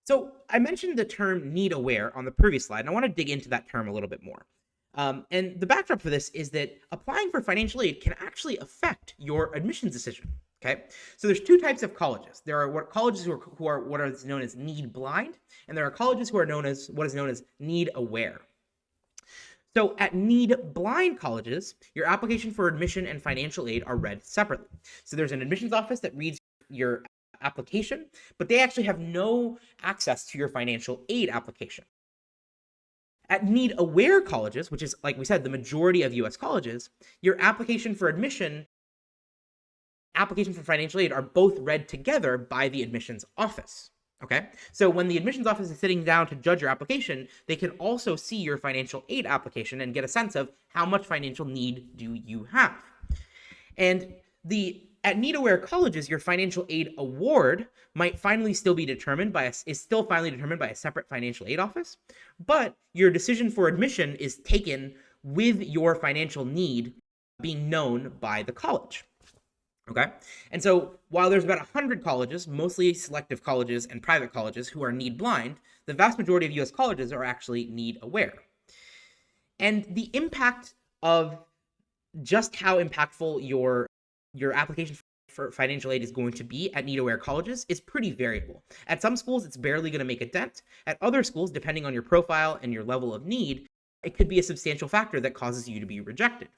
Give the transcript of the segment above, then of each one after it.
So I mentioned the term need aware on the previous slide, and I want to dig into that term a little bit more. And the backdrop for this is that applying for financial aid can actually affect your admissions decision. Okay, so there's two types of colleges. There are colleges who are what is known as need blind, and there are colleges who are known as what is known as need aware. So at need blind colleges, your application for admission and financial aid are read separately. So there's an admissions office that reads your application, but they actually have no access to your financial aid application. At need aware colleges, which is, like we said, the majority of US colleges, your application for admission, application for financial aid are both read together by the admissions office. Okay, so when the admissions office is sitting down to judge your application, they can also see your financial aid application and get a sense of how much financial need do you have. And at need aware colleges, your financial aid award might finally still be determined by is still finally determined by a separate financial aid office, but your decision for admission is taken with your financial need being known by the college. Okay, and so while there's about 100 colleges, mostly selective colleges and private colleges, who are need blind, the vast majority of US colleges are actually need aware. And the impact of just how impactful your application for financial aid is going to be at need aware colleges is pretty variable. At some schools, it's barely going to make a dent. At other schools, depending on your profile and your level of need, it could be a substantial factor that causes you to be rejected.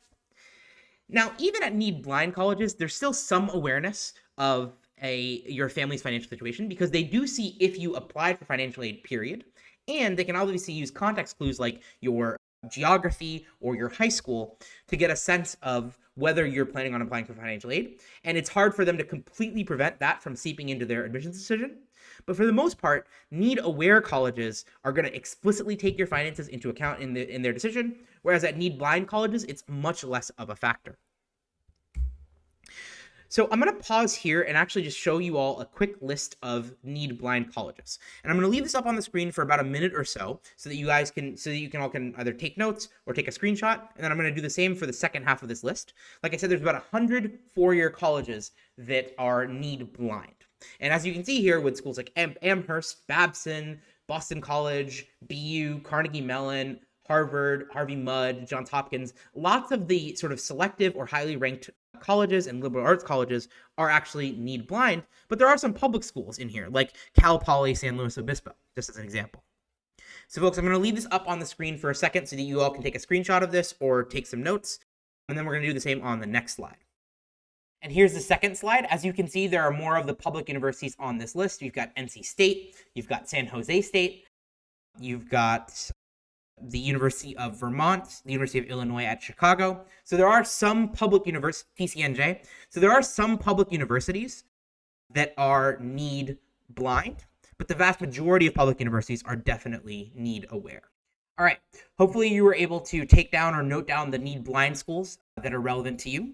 Now, even at need blind colleges, there's still some awareness of your family's financial situation, because they do see if you applied for financial aid, period. And they can obviously use context clues like your geography or your high school to get a sense of whether you're planning on applying for financial aid. And it's hard for them to completely prevent that from seeping into their admissions decision. But for the most part, need-aware colleges are going to explicitly take your finances into account in their decision, whereas at need-blind colleges, it's much less of a factor. So I'm going to pause here and actually just show you all a quick list of need-blind colleges. And I'm going to leave this up on the screen for about a minute or so that you guys can, all can either take notes or take a screenshot. And then I'm going to do the same for the second half of this list. Like I said, there's about 100 four-year colleges that are need-blind. And as you can see here with schools like Amherst, Babson, Boston College, BU, Carnegie Mellon, Harvard, Harvey Mudd, Johns Hopkins, lots of the sort of selective or highly ranked colleges and liberal arts colleges are actually need blind, but there are some public schools in here, like Cal Poly San Luis Obispo, just as an example. So folks, I'm going to leave this up on the screen for a second so that you all can take a screenshot of this or take some notes, and then we're going to do the same on the next slide. And here's the second slide. As you can see, there are more of the public universities on this list. You've got NC State, you've got San Jose State, you've got the University of Vermont, the University of Illinois at Chicago. So there are some public universities, TCNJ. So there are some public universities that are need blind, but the vast majority of public universities are definitely need aware. All right, hopefully you were able to take down or note down the need blind schools that are relevant to you.